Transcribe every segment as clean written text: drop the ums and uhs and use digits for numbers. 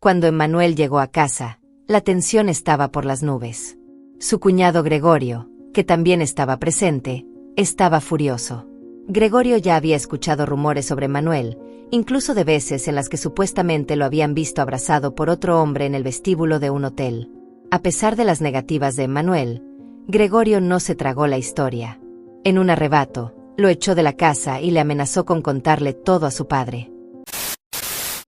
Cuando Emmanuel llegó a casa, la tensión estaba por las nubes. Su cuñado Gregorio, que también estaba presente, estaba furioso. Gregorio ya había escuchado rumores sobre Emmanuel, incluso de veces en las que supuestamente lo habían visto abrazado por otro hombre en el vestíbulo de un hotel. A pesar de las negativas de Emmanuel, Gregorio no se tragó la historia. En un arrebato, lo echó de la casa y le amenazó con contarle todo a su padre.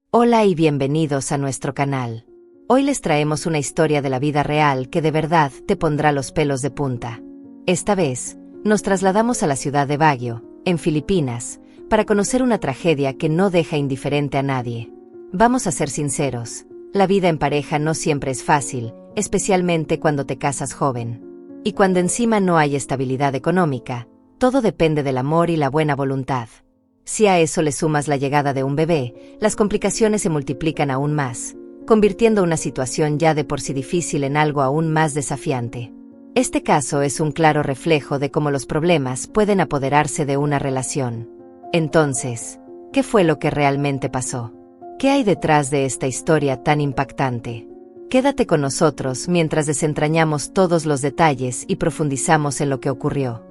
Hola y bienvenidos a nuestro canal. Hoy les traemos una historia de la vida real que de verdad te pondrá los pelos de punta. Esta vez, nos trasladamos a la ciudad de Baguio, en Filipinas, para conocer una tragedia que no deja indiferente a nadie. Vamos a ser sinceros, la vida en pareja no siempre es fácil, especialmente cuando te casas joven. Y cuando encima no hay estabilidad económica, todo depende del amor y la buena voluntad. Si a eso le sumas la llegada de un bebé, las complicaciones se multiplican aún más, convirtiendo una situación ya de por sí difícil en algo aún más desafiante. Este caso es un claro reflejo de cómo los problemas pueden apoderarse de una relación. Entonces, ¿qué fue lo que realmente pasó? ¿Qué hay detrás de esta historia tan impactante? Quédate con nosotros mientras desentrañamos todos los detalles y profundizamos en lo que ocurrió.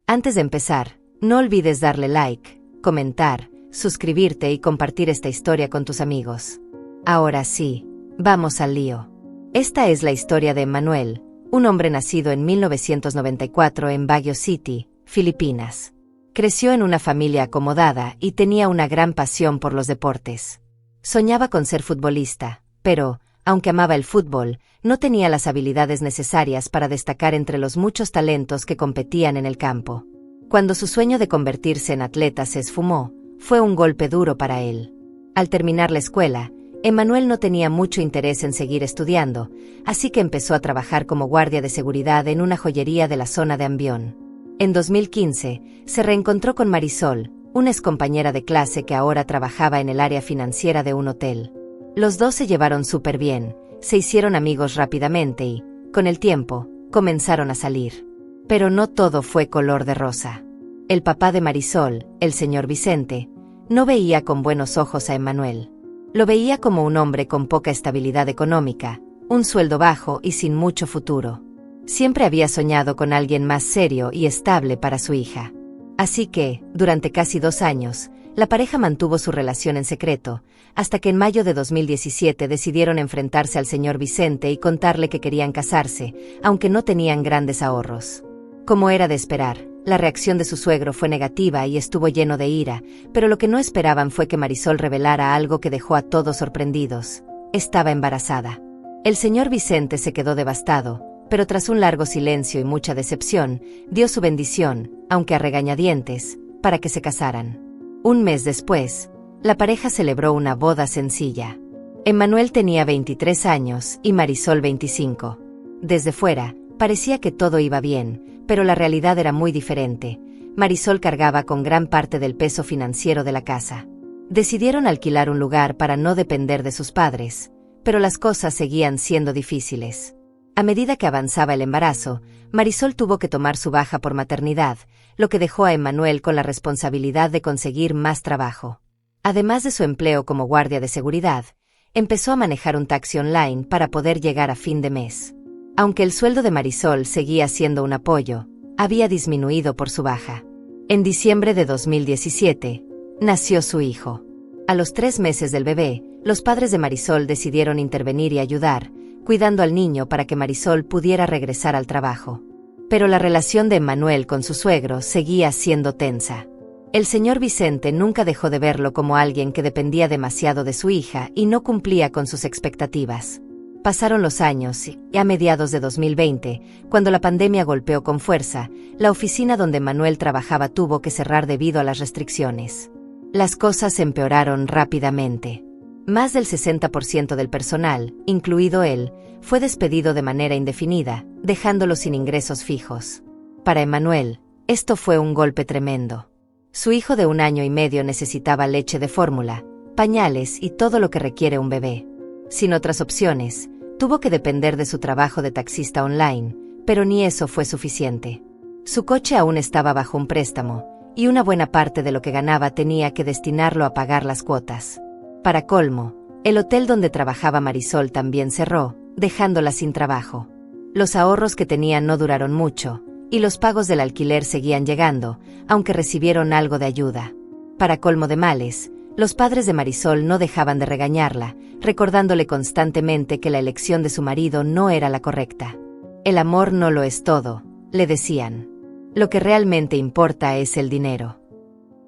Antes de empezar, no olvides darle like, comentar, suscribirte y compartir esta historia con tus amigos. Ahora sí, vamos al lío. Esta es la historia de Emmanuel, un hombre nacido en 1994 en Baguio City, Filipinas. Creció en una familia acomodada y tenía una gran pasión por los deportes. Soñaba con ser futbolista, pero, aunque amaba el fútbol, no tenía las habilidades necesarias para destacar entre los muchos talentos que competían en el campo. Cuando su sueño de convertirse en atleta se esfumó, fue un golpe duro para él. Al terminar la escuela, Emmanuel no tenía mucho interés en seguir estudiando, así que empezó a trabajar como guardia de seguridad en una joyería de la zona de Ambión. En 2015, se reencontró con Marisol, una excompañera de clase que ahora trabajaba en el área financiera de un hotel. Los dos se llevaron súper bien, se hicieron amigos rápidamente y, con el tiempo, comenzaron a salir. Pero no todo fue color de rosa. El papá de Marisol, el señor Vicente, no veía con buenos ojos a Emmanuel. Lo veía como un hombre con poca estabilidad económica, un sueldo bajo y sin mucho futuro. Siempre había soñado con alguien más serio y estable para su hija. Así que, durante casi 2 años, la pareja mantuvo su relación en secreto, hasta que en mayo de 2017 decidieron enfrentarse al señor Vicente y contarle que querían casarse, aunque no tenían grandes ahorros. Como era de esperar, la reacción de su suegro fue negativa y estuvo lleno de ira, pero lo que no esperaban fue que Marisol revelara algo que dejó a todos sorprendidos. Estaba embarazada. El señor Vicente se quedó devastado, pero tras un largo silencio y mucha decepción, dio su bendición, aunque a regañadientes, para que se casaran. Un mes después, la pareja celebró una boda sencilla. Emmanuel tenía 23 años y Marisol 25. Desde fuera, parecía que todo iba bien, pero la realidad era muy diferente. Marisol cargaba con gran parte del peso financiero de la casa. Decidieron alquilar un lugar para no depender de sus padres, pero las cosas seguían siendo difíciles. A medida que avanzaba el embarazo, Marisol tuvo que tomar su baja por maternidad, lo que dejó a Emmanuel con la responsabilidad de conseguir más trabajo. Además de su empleo como guardia de seguridad, empezó a manejar un taxi online para poder llegar a fin de mes. Aunque el sueldo de Marisol seguía siendo un apoyo, había disminuido por su baja. En diciembre de 2017, nació su hijo. A los 3 meses del bebé, los padres de Marisol decidieron intervenir y ayudar, cuidando al niño para que Marisol pudiera regresar al trabajo. Pero la relación de Emmanuel con su suegro seguía siendo tensa. El señor Vicente nunca dejó de verlo como alguien que dependía demasiado de su hija y no cumplía con sus expectativas. Pasaron los años y, a mediados de 2020, cuando la pandemia golpeó con fuerza, la oficina donde Emmanuel trabajaba tuvo que cerrar debido a las restricciones. Las cosas empeoraron rápidamente. Más del 60% del personal, incluido él, fue despedido de manera indefinida, dejándolo sin ingresos fijos. Para Emmanuel, esto fue un golpe tremendo. Su hijo de 1 año y medio necesitaba leche de fórmula, pañales y todo lo que requiere un bebé. Sin otras opciones, tuvo que depender de su trabajo de taxista online, pero ni eso fue suficiente. Su coche aún estaba bajo un préstamo, y una buena parte de lo que ganaba tenía que destinarlo a pagar las cuotas. Para colmo, el hotel donde trabajaba Marisol también cerró, dejándola sin trabajo. Los ahorros que tenían no duraron mucho, y los pagos del alquiler seguían llegando, aunque recibieron algo de ayuda. Para colmo de males, los padres de Marisol no dejaban de regañarla, recordándole constantemente que la elección de su marido no era la correcta. El amor no lo es todo, le decían. Lo que realmente importa es el dinero.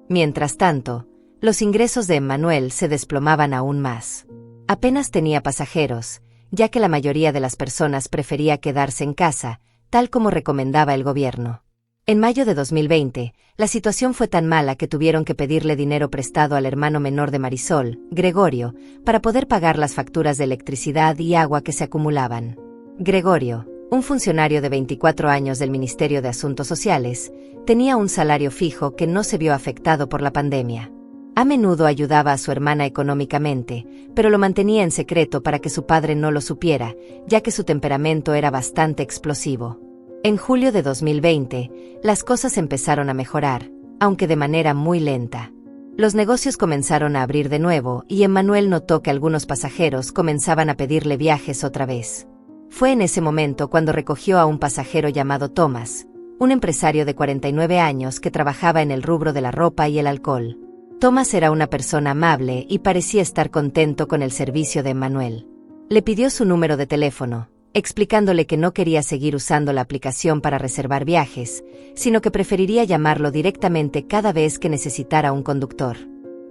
Mientras tanto, los ingresos de Emmanuel se desplomaban aún más. Apenas tenía pasajeros, ya que la mayoría de las personas prefería quedarse en casa, tal como recomendaba el gobierno. En mayo de 2020, la situación fue tan mala que tuvieron que pedirle dinero prestado al hermano menor de Marisol, Gregorio, para poder pagar las facturas de electricidad y agua que se acumulaban. Gregorio, un funcionario de 24 años del Ministerio de Asuntos Sociales, tenía un salario fijo que no se vio afectado por la pandemia. A menudo ayudaba a su hermana económicamente, pero lo mantenía en secreto para que su padre no lo supiera, ya que su temperamento era bastante explosivo. En julio de 2020, las cosas empezaron a mejorar, aunque de manera muy lenta. Los negocios comenzaron a abrir de nuevo y Emmanuel notó que algunos pasajeros comenzaban a pedirle viajes otra vez. Fue en ese momento cuando recogió a un pasajero llamado Tomás, un empresario de 49 años que trabajaba en el rubro de la ropa y el alcohol. Tomás era una persona amable y parecía estar contento con el servicio de Emmanuel. Le pidió su número de teléfono, explicándole que no quería seguir usando la aplicación para reservar viajes, sino que preferiría llamarlo directamente cada vez que necesitara un conductor.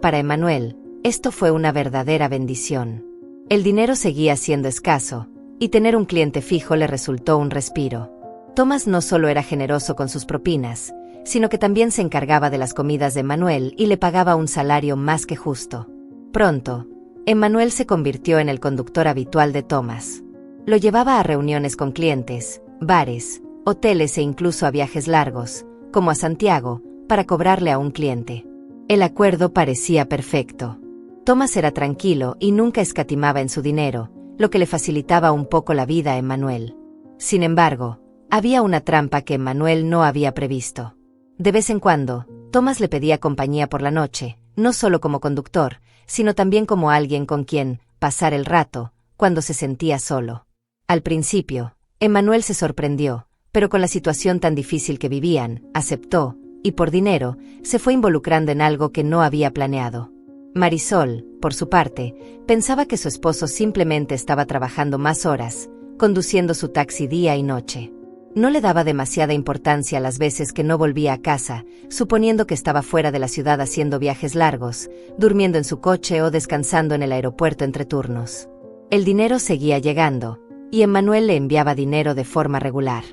Para Emmanuel, esto fue una verdadera bendición. El dinero seguía siendo escaso, y tener un cliente fijo le resultó un respiro. Tomás no solo era generoso con sus propinas, sino que también se encargaba de las comidas de Emmanuel y le pagaba un salario más que justo. Pronto, Emmanuel se convirtió en el conductor habitual de Tomás. Lo llevaba a reuniones con clientes, bares, hoteles e incluso a viajes largos, como a Santiago, para cobrarle a un cliente. El acuerdo parecía perfecto. Tomás era tranquilo y nunca escatimaba en su dinero, lo que le facilitaba un poco la vida a Emmanuel. Sin embargo, había una trampa que Emmanuel no había previsto. De vez en cuando, Tomás le pedía compañía por la noche, no solo como conductor, sino también como alguien con quien pasar el rato, cuando se sentía solo. Al principio, Emmanuel se sorprendió, pero con la situación tan difícil que vivían, aceptó, y por dinero, se fue involucrando en algo que no había planeado. Marisol, por su parte, pensaba que su esposo simplemente estaba trabajando más horas, conduciendo su taxi día y noche. No le daba demasiada importancia a las veces que no volvía a casa, suponiendo que estaba fuera de la ciudad haciendo viajes largos, durmiendo en su coche o descansando en el aeropuerto entre turnos. El dinero seguía llegando, y Emmanuel le enviaba dinero de forma regular.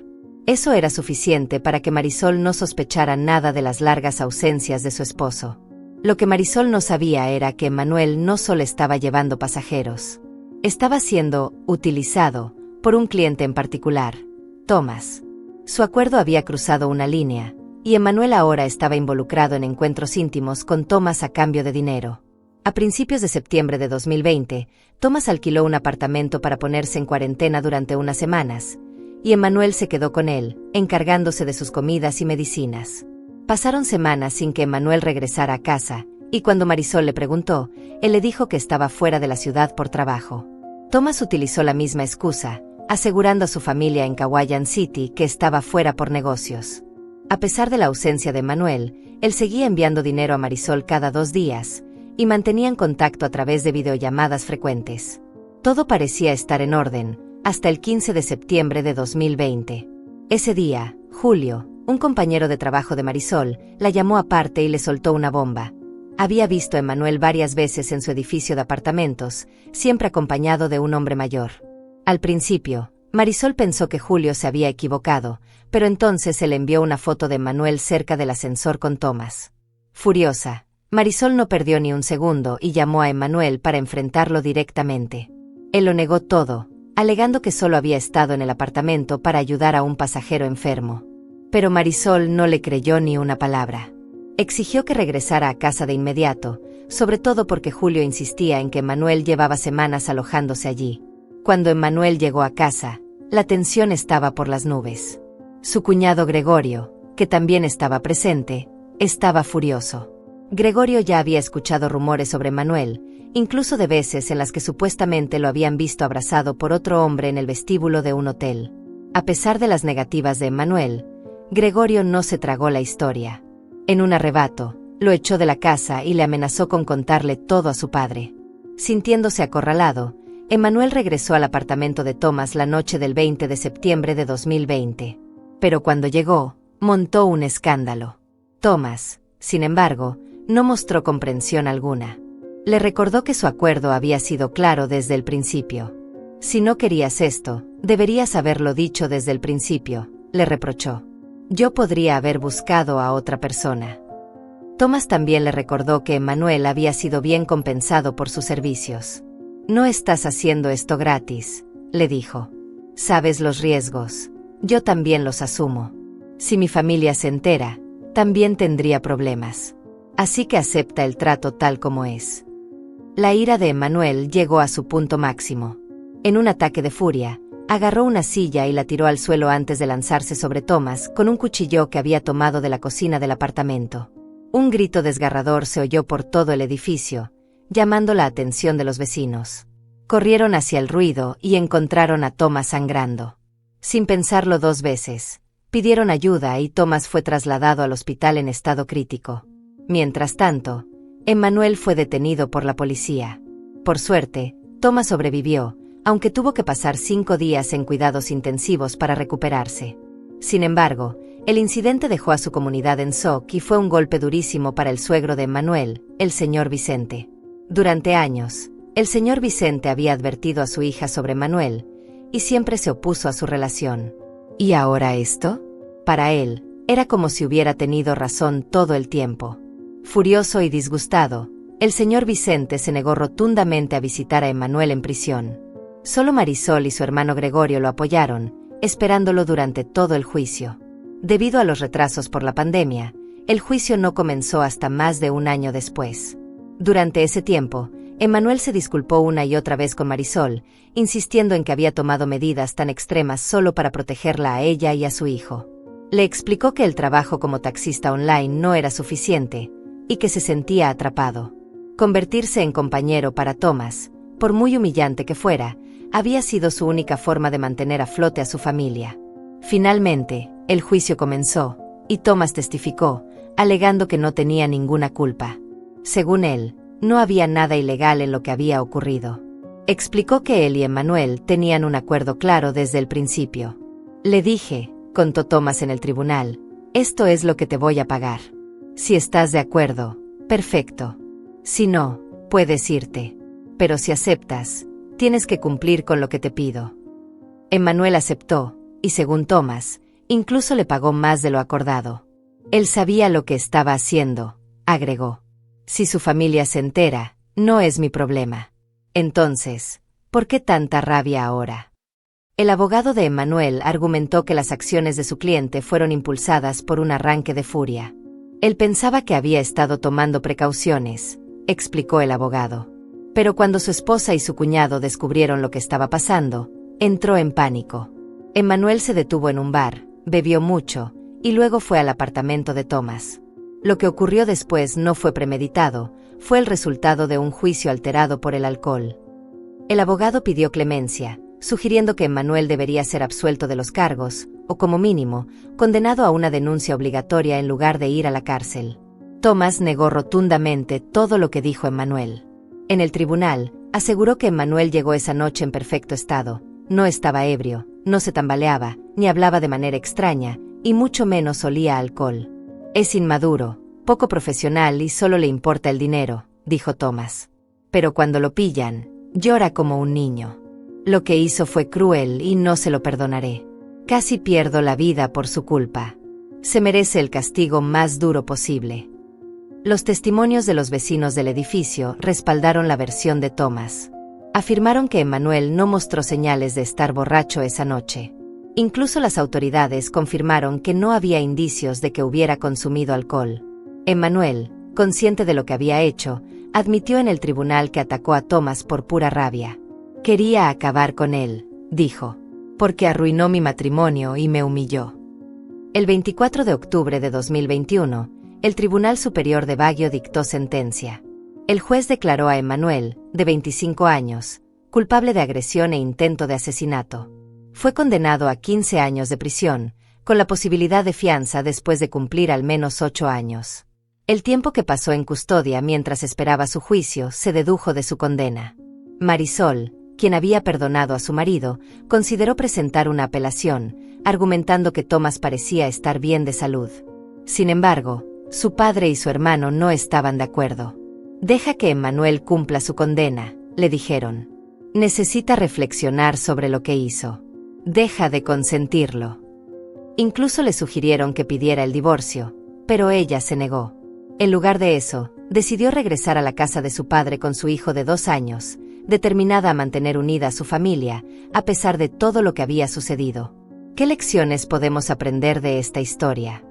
Eso era suficiente para que Marisol no sospechara nada de las largas ausencias de su esposo. Lo que Marisol no sabía era que Emmanuel no solo estaba llevando pasajeros. Estaba siendo utilizado por un cliente en particular, Tomás. Su acuerdo había cruzado una línea, y Emmanuel ahora estaba involucrado en encuentros íntimos con Tomás a cambio de dinero. A principios de septiembre de 2020, Tomás alquiló un apartamento para ponerse en cuarentena durante unas semanas, y Emmanuel se quedó con él, encargándose de sus comidas y medicinas. Pasaron semanas sin que Emmanuel regresara a casa, y cuando Marisol le preguntó, él le dijo que estaba fuera de la ciudad por trabajo. Tomás utilizó la misma excusa, asegurando a su familia en Cahuayan City que estaba fuera por negocios. A pesar de la ausencia de Emmanuel, él seguía enviando dinero a Marisol cada 2 días, y mantenían contacto a través de videollamadas frecuentes. Todo parecía estar en orden, hasta el 15 de septiembre de 2020. Ese día, Julio, un compañero de trabajo de Marisol, la llamó aparte y le soltó una bomba. Había visto a Emmanuel varias veces en su edificio de apartamentos, siempre acompañado de un hombre mayor. Al principio, Marisol pensó que Julio se había equivocado, pero entonces se le envió una foto de Emmanuel cerca del ascensor con Tomás. Furiosa, Marisol no perdió ni un segundo y llamó a Emmanuel para enfrentarlo directamente. Él lo negó todo, alegando que solo había estado en el apartamento para ayudar a un pasajero enfermo. Pero Marisol no le creyó ni una palabra. Exigió que regresara a casa de inmediato, sobre todo porque Julio insistía en que Emmanuel llevaba semanas alojándose allí. Cuando Emmanuel llegó a casa, la tensión estaba por las nubes. Su cuñado Gregorio, que también estaba presente, Estaba furioso. Gregorio ya había escuchado rumores sobre Manuel, incluso de veces en las que supuestamente lo habían visto abrazado por otro hombre en el vestíbulo de un hotel. A pesar de las negativas de Manuel, Gregorio no se tragó la historia. En un arrebato, lo echó de la casa y le amenazó con contarle todo a su padre. Sintiéndose acorralado, Emmanuel regresó al apartamento de Thomas la noche del 20 de septiembre de 2020. Pero cuando llegó, montó un escándalo. Thomas, sin embargo, no mostró comprensión alguna. Le recordó que su acuerdo había sido claro desde el principio. Si no querías esto, deberías haberlo dicho desde el principio, le reprochó. Yo podría haber buscado a otra persona. Thomas también le recordó que Emmanuel había sido bien compensado por sus servicios. No estás haciendo esto gratis, le dijo. Sabes los riesgos. Yo también los asumo. Si mi familia se entera, también tendría problemas. Así que acepta el trato tal como es. La ira de Emmanuel llegó a su punto máximo. En un ataque de furia, agarró una silla y la tiró al suelo antes de lanzarse sobre Thomas con un cuchillo que había tomado de la cocina del apartamento. Un grito desgarrador se oyó por todo el edificio, llamando la atención de los vecinos. Corrieron hacia el ruido y encontraron a Thomas sangrando. Sin pensarlo dos veces, pidieron ayuda y Thomas fue trasladado al hospital en estado crítico. Mientras tanto, Emmanuel fue detenido por la policía. Por suerte, Thomas sobrevivió, aunque tuvo que pasar 5 días en cuidados intensivos para recuperarse. Sin embargo, el incidente dejó a su comunidad en shock y fue un golpe durísimo para el suegro de Emmanuel, el señor Vicente. Durante años, el señor Vicente había advertido a su hija sobre Manuel, y siempre se opuso a su relación. ¿Y ahora esto? Para él, era como si hubiera tenido razón todo el tiempo. Furioso y disgustado, el señor Vicente se negó rotundamente a visitar a Emmanuel en prisión. Solo Marisol y su hermano Gregorio lo apoyaron, esperándolo durante todo el juicio. Debido a los retrasos por la pandemia, el juicio no comenzó hasta más de un año después. Durante ese tiempo, Emmanuel se disculpó una y otra vez con Marisol, insistiendo en que había tomado medidas tan extremas solo para protegerla a ella y a su hijo. Le explicó que el trabajo como taxista online no era suficiente, y que se sentía atrapado. Convertirse en compañero para Thomas, por muy humillante que fuera, había sido su única forma de mantener a flote a su familia. Finalmente, el juicio comenzó, y Thomas testificó, alegando que no tenía ninguna culpa. Según él, no había nada ilegal en lo que había ocurrido. Explicó que él y Emmanuel tenían un acuerdo claro desde el principio. Le dije, contó Thomas en el tribunal, esto es lo que te voy a pagar. Si estás de acuerdo, perfecto. Si no, puedes irte. Pero si aceptas, tienes que cumplir con lo que te pido. Emmanuel aceptó, y según Thomas, incluso le pagó más de lo acordado. Él sabía lo que estaba haciendo, agregó. Si su familia se entera, no es mi problema. Entonces, ¿por qué tanta rabia ahora? El abogado de Emmanuel argumentó que las acciones de su cliente fueron impulsadas por un arranque de furia. Él pensaba que había estado tomando precauciones, explicó el abogado. Pero cuando su esposa y su cuñado descubrieron lo que estaba pasando, entró en pánico. Emmanuel se detuvo en un bar, bebió mucho, y luego fue al apartamento de Thomas. Lo que ocurrió después no fue premeditado, fue el resultado de un juicio alterado por el alcohol. El abogado pidió clemencia, sugiriendo que Emmanuel debería ser absuelto de los cargos, o como mínimo, condenado a una denuncia obligatoria en lugar de ir a la cárcel. Thomas negó rotundamente todo lo que dijo Emmanuel. En el tribunal, aseguró que Emmanuel llegó esa noche en perfecto estado, no estaba ebrio, no se tambaleaba, ni hablaba de manera extraña, y mucho menos olía a alcohol. Es inmaduro, poco profesional y solo le importa el dinero, dijo Thomas. Pero cuando lo pillan, llora como un niño. Lo que hizo fue cruel y no se lo perdonaré. Casi pierdo la vida por su culpa. Se merece el castigo más duro posible. Los testimonios de los vecinos del edificio respaldaron la versión de Thomas. Afirmaron que Emmanuel no mostró señales de estar borracho esa noche. Incluso las autoridades confirmaron que no había indicios de que hubiera consumido alcohol. Emmanuel, consciente de lo que había hecho, admitió en el tribunal que atacó a Thomas por pura rabia. Quería acabar con él, dijo, porque arruinó mi matrimonio y me humilló. El 24 de octubre de 2021, El Tribunal Superior de Baguio dictó sentencia. El juez declaró a Emmanuel, de 25 años, culpable de agresión e intento de asesinato. Fue condenado a 15 años de prisión, con la posibilidad de fianza después de cumplir al menos 8 años. El tiempo que pasó en custodia mientras esperaba su juicio se dedujo de su condena. Marisol, quien había perdonado a su marido, consideró presentar una apelación, argumentando que Tomás parecía estar bien de salud. Sin embargo, su padre y su hermano no estaban de acuerdo. «Deja que Emmanuel cumpla su condena», le dijeron. «Necesita reflexionar sobre lo que hizo. Deja de consentirlo». Incluso le sugirieron que pidiera el divorcio, pero ella se negó. En lugar de eso, decidió regresar a la casa de su padre con su hijo de 2 años, determinada a mantener unida a su familia, a pesar de todo lo que había sucedido. ¿Qué lecciones podemos aprender de esta historia?